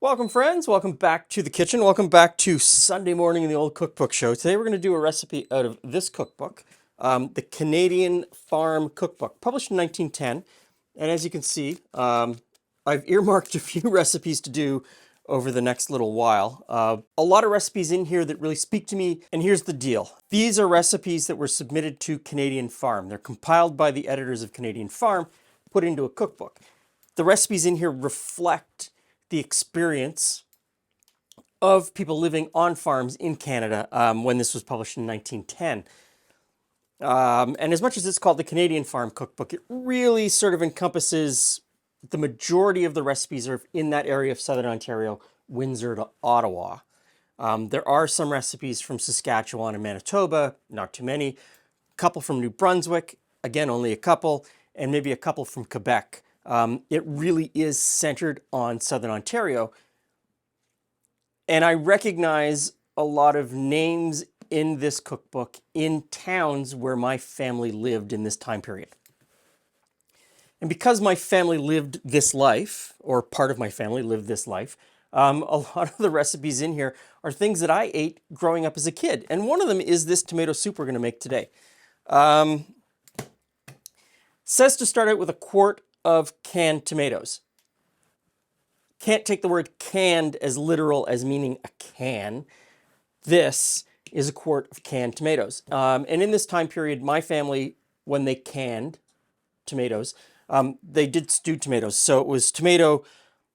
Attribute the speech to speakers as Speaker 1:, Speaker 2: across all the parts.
Speaker 1: Welcome friends, welcome back to the kitchen, welcome back to Sunday morning in the Old Cookbook Show. Today we're going to do a recipe out of this cookbook, the Canadian Farm Cookbook, published in 1910. And as you can see, I've earmarked a few recipes to do over the next little while. A lot of recipes in here that really speak to me, and here's the deal. These are recipes that were submitted to Canadian Farm. They're compiled by the editors of Canadian Farm, put into a cookbook. The recipes in here reflect the experience of people living on farms in Canada when this was published in 1910. And as much as it's called the Canadian Farm Cookbook, it really sort of encompasses the majority of the recipes are in that area of Southern Ontario, Windsor to Ottawa. There are some recipes from Saskatchewan and Manitoba, not too many. A couple from New Brunswick, again, only a couple, and maybe a couple from Quebec. It really is centered on Southern Ontario. And I recognize a lot of names in this cookbook in towns where my family lived in this time period. And because my family lived this life, or part of my family lived this life, a lot of the recipes in here are things that I ate growing up as a kid. And one of them is this tomato soup we're going to make today. Says to start out with a quart of canned tomatoes. Can't take the word canned as literal as meaning a can. This is a quart of canned tomatoes. And in this time period, my family, when they canned tomatoes, they did stewed tomatoes. So it was tomato,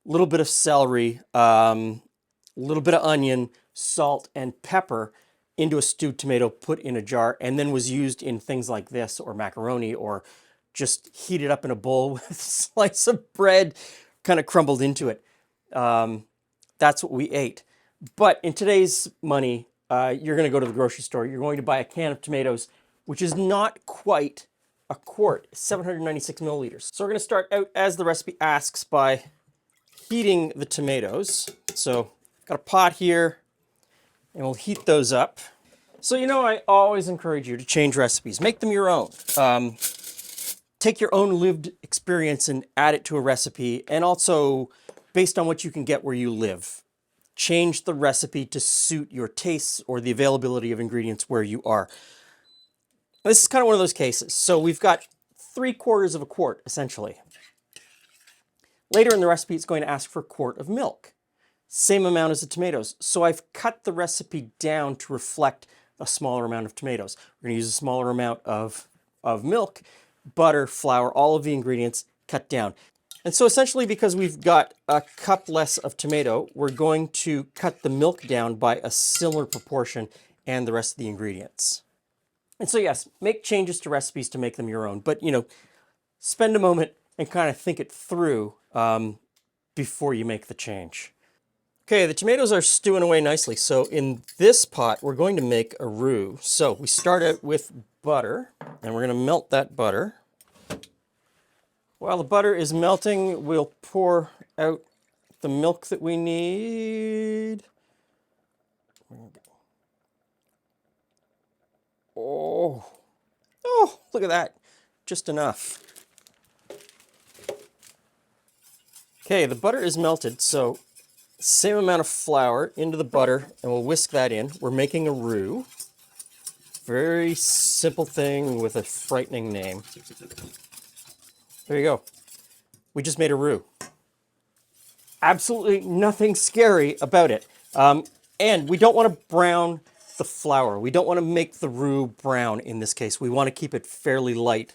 Speaker 1: a little bit of celery, a little bit of onion, salt, and pepper into a stewed tomato, put in a jar, and then was used in things like this, or macaroni, or just heated up in a bowl with a slice of bread kind of crumbled into it. That's what we ate. But in today's money, you're going to go to the grocery store. You're going to buy a can of tomatoes, which is not quite a quart, 796 milliliters. So we're going to start out, as the recipe asks, by heating the tomatoes. So I've got a pot here, and we'll heat those up. So, you know, I always encourage you to change recipes. Make them your own. Take your own lived experience and add it to a recipe, and also, based on what you can get where you live, change the recipe to suit your tastes or the availability of ingredients where you are. This is kind of one of those cases. So we've got 3/4 of a quart, essentially. Later in the recipe, it's going to ask for a quart of milk. Same amount as the tomatoes. So I've cut the recipe down to reflect a smaller amount of tomatoes. We're going to use a smaller amount of milk, butter, flour, all of the ingredients cut down. And so essentially, because we've got a cup less of tomato, we're going to cut the milk down by a similar proportion and the rest of the ingredients. And so yes, make changes to recipes to make them your own, but you know, spend a moment and kind of think it through before you make the change. Okay, the tomatoes are stewing away nicely. So in this pot, we're going to make a roux. So we start out with butter, and we're going to melt that butter. While the butter is melting, we'll pour out the milk that we need. Oh, look at that. Just enough. Okay, the butter is melted, so same amount of flour into the butter, and we'll whisk that in. We're making a roux. Very simple thing with a frightening name. There you go. We just made a roux. Absolutely nothing scary about it. And we don't want to brown the flour. We don't want to make the roux brown in this case. We want to keep it fairly light.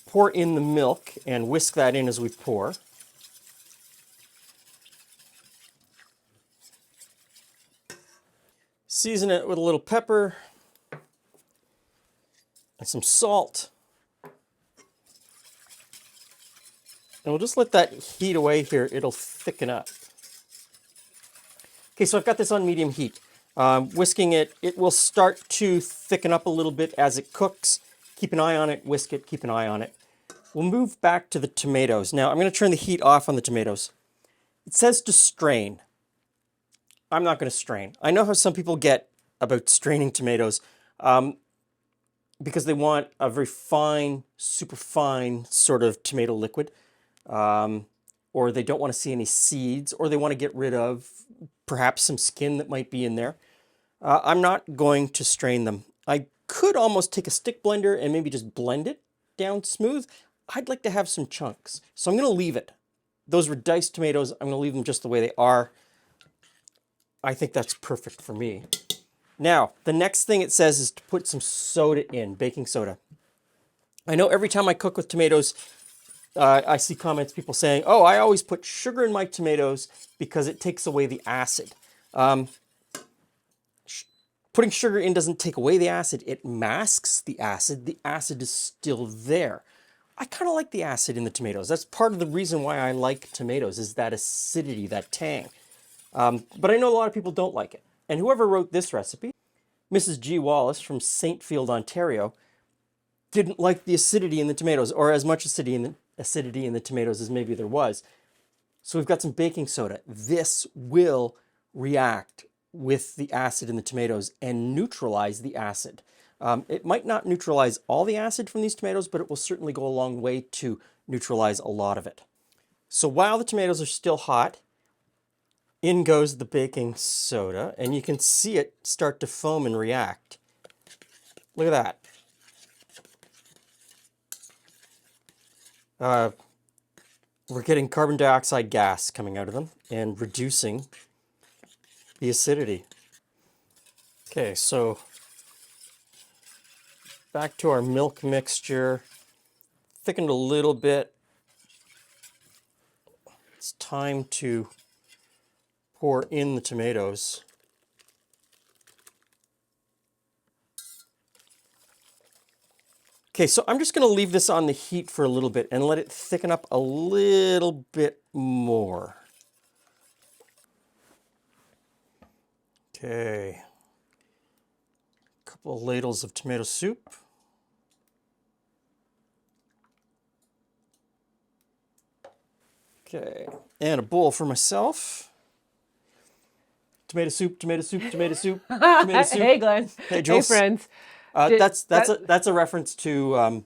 Speaker 1: Pour in the milk and whisk that in as we pour. Season it with a little pepper and some salt. And we'll just let that heat away here. It'll thicken up. Okay, so I've got this on medium heat. Whisking it, it will start to thicken up a little bit as it cooks. Keep an eye on it, whisk it, keep an eye on it. We'll move back to the tomatoes. Now, I'm going to turn the heat off on the tomatoes. It says to strain. I'm not going to strain. I know how some people get about straining tomatoes because they want a very fine, super fine sort of tomato liquid. or they don't want to see any seeds, or they want to get rid of perhaps some skin that might be in there, I'm not going to strain them. I could almost take a stick blender and maybe just blend it down smooth. I'd like to have some chunks, so I'm going to leave it. Those were diced tomatoes. I'm going to leave them just the way they are. I think that's perfect for me. Now, the next thing it says is to put some soda in, baking soda. I know every time I cook with tomatoes, I see comments, people saying, oh, I always put sugar in my tomatoes because it takes away the acid. Putting sugar in doesn't take away the acid, it masks the acid. The acid is still there. I kind of like the acid in the tomatoes. That's part of the reason why I like tomatoes, is that acidity, that tang. But I know a lot of people don't like it. And whoever wrote this recipe, Mrs. G. Wallace from Saintfield, Ontario, didn't like the acidity in the tomatoes, or as much acidity in the tomatoes as maybe there was. So we've got some baking soda. This will react with the acid in the tomatoes and neutralize the acid. It might not neutralize all the acid from these tomatoes, but it will certainly go a long way to neutralize a lot of it. So while the tomatoes are still hot, in goes the baking soda, and you can see it start to foam and react. Look at that. We're getting carbon dioxide gas coming out of them and reducing the acidity. Okay, so back to our milk mixture. Thickened a little bit. It's time to pour in the tomatoes. Okay, so I'm just going to leave this on the heat for a little bit and let it thicken up a little bit more. Okay, a couple of ladles of tomato soup. Okay, and a bowl for myself. Tomato soup, tomato soup, tomato soup, tomato soup.
Speaker 2: Hey, Glenn.
Speaker 1: Hey, Jules.
Speaker 2: Hey, friends.
Speaker 1: That's a reference to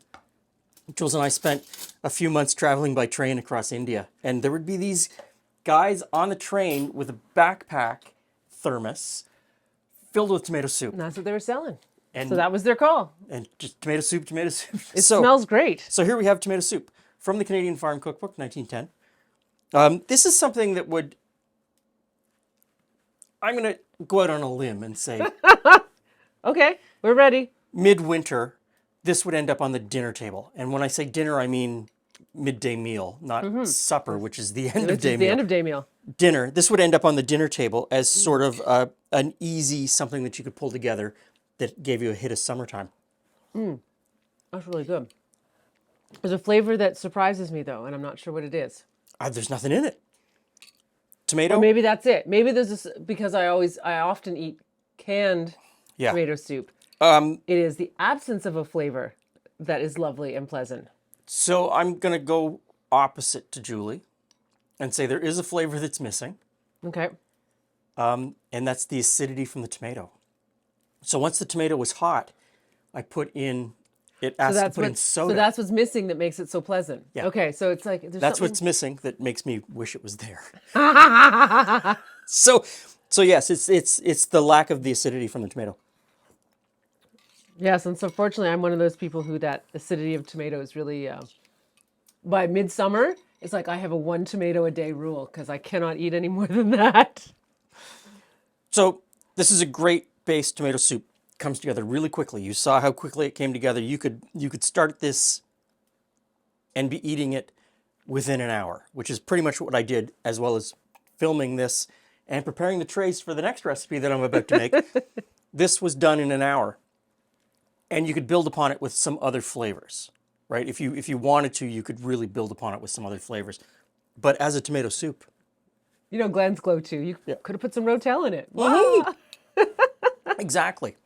Speaker 1: Jules and I spent a few months traveling by train across India, and there would be these guys on the train with a backpack thermos filled with tomato soup.
Speaker 2: And that's what they were selling.
Speaker 1: And,
Speaker 2: so that was their call.
Speaker 1: And just tomato soup, tomato soup.
Speaker 2: It smells great.
Speaker 1: So here we have tomato soup from the Canadian Farm Cookbook, 1910. This is something that would... I'm going to go out on a limb and say...
Speaker 2: Okay, we're ready.
Speaker 1: Midwinter, this would end up on the dinner table. And when I say dinner, I mean midday meal, not supper, which is the end of day meal.
Speaker 2: The end of day meal.
Speaker 1: Dinner. This would end up on the dinner table as sort of an easy something that you could pull together that gave you a hit of summertime.
Speaker 2: That's really good. There's a flavor that surprises me, though, and I'm not sure what it is.
Speaker 1: There's nothing in it. Tomato?
Speaker 2: Or maybe that's it. Maybe there's this, because I often eat canned tomato soup. It is the absence of a flavor that is lovely and pleasant.
Speaker 1: So I'm going to go opposite to Julie and say there is a flavor that's missing.
Speaker 2: Okay.
Speaker 1: And that's the acidity from the tomato. So once the tomato was hot, I put in, it asked to put in soda.
Speaker 2: So that's what's missing that makes it so pleasant. Yeah. Okay, so it's like...
Speaker 1: That's what's missing that makes me wish it was there. So yes, it's the lack of the acidity from the tomato.
Speaker 2: Yes, and so fortunately, I'm one of those people who that acidity of tomato is really... by midsummer, it's like I have a 1 tomato a day rule because I cannot eat any more than that.
Speaker 1: So this is a great base tomato soup. Comes together really quickly. You saw how quickly it came together. You could start this and be eating it within an hour, which is pretty much what I did, as well as filming this and preparing the trays for the next recipe that I'm about to make. This was done in an hour. And you could build upon it with some other flavors, right? If you wanted to, you could really build upon it with some other flavors. But as a tomato soup.
Speaker 2: You know, Glen's glow too. You could have put some Rotel in it.
Speaker 1: Wow. Exactly.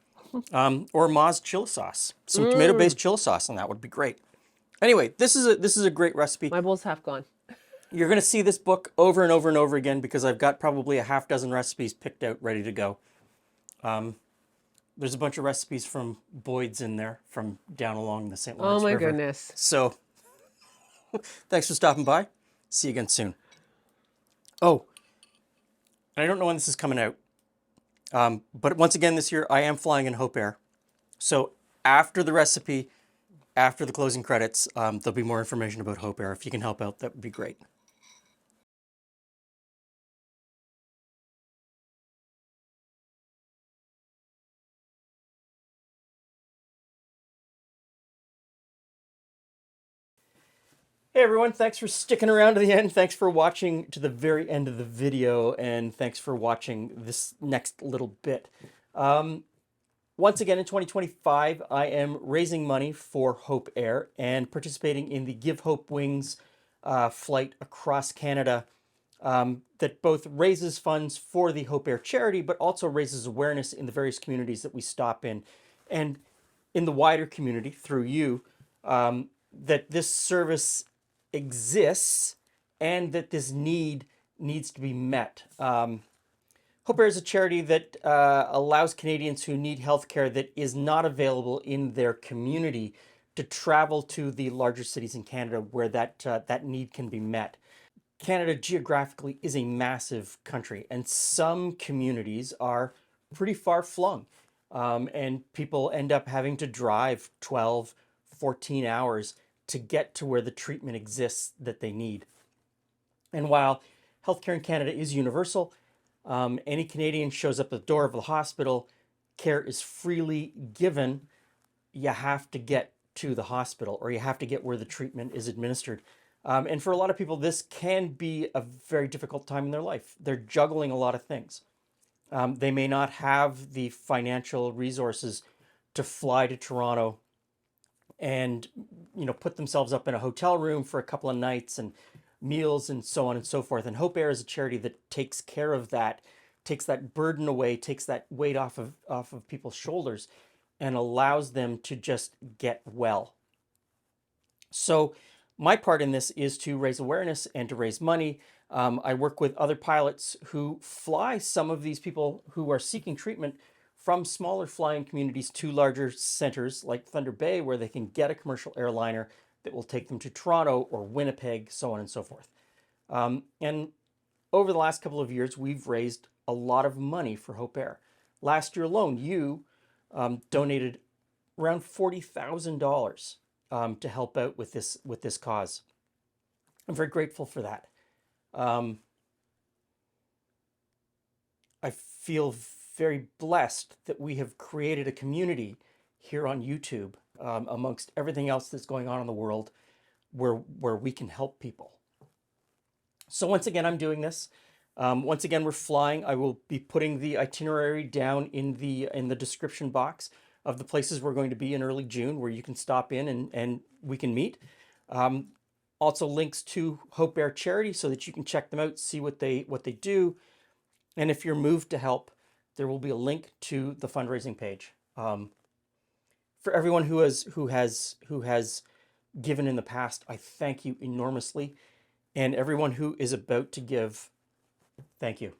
Speaker 1: Or Ma's chili sauce. Some tomato-based chili sauce, and that would be great. Anyway, this is a great recipe.
Speaker 2: My bowl's half gone.
Speaker 1: You're going to see this book over and over and over again because I've got probably a half dozen recipes picked out, ready to go. There's a bunch of recipes from Boyd's in there, from down along the St. Lawrence River.
Speaker 2: Oh my goodness.
Speaker 1: So, thanks for stopping by. See you again soon. Oh, and I don't know when this is coming out, but once again this year I am flying in Hope Air. So after the recipe, after the closing credits, there'll be more information about Hope Air. If you can help out, that would be great. Hey everyone, thanks for sticking around to the end. Thanks for watching to the very end of the video, and thanks for watching this next little bit. Once again, in 2025, I am raising money for Hope Air and participating in the Give Hope Wings flight across Canada that both raises funds for the Hope Air charity, but also raises awareness in the various communities that we stop in and in the wider community through you, that this service exists and that this need needs to be met. Hope Air is a charity that allows Canadians who need healthcare that is not available in their community to travel to the larger cities in Canada where that need can be met. Canada geographically is a massive country, and some communities are pretty far flung. And people end up having to drive 12, 14 hours to get to where the treatment exists that they need. And while healthcare in Canada is universal, any Canadian shows up at the door of the hospital, care is freely given. You have to get to the hospital or you have to get where the treatment is administered. And for a lot of people, this can be a very difficult time in their life. They're juggling a lot of things. They may not have the financial resources to fly to Toronto and put themselves up in a hotel room for a couple of nights and meals and so on and so forth. And Hope Air is a charity that takes care of that, takes that burden away, takes that weight off of people's shoulders, and allows them to just get well. So my part in this is to raise awareness and to raise money. I work with other pilots who fly some of these people who are seeking treatment from smaller flying communities to larger centers like Thunder Bay, where they can get a commercial airliner that will take them to Toronto or Winnipeg, so on and so forth. And over the last couple of years, we've raised a lot of money for Hope Air. Last year alone, you donated around $40,000 to help out with this cause. I'm very grateful for that. I feel very blessed that we have created a community here on YouTube, amongst everything else that's going on in the world, where we can help people. So once again, I'm doing this. Once again, we're flying. I will be putting the itinerary down in the description box of the places we're going to be in early June, where you can stop in and we can meet. Also links to Hope Air Charity so that you can check them out, see what they do. And if you're moved to help, there will be a link to the fundraising page. For everyone who has given in the past, I thank you enormously. And everyone who is about to give, thank you.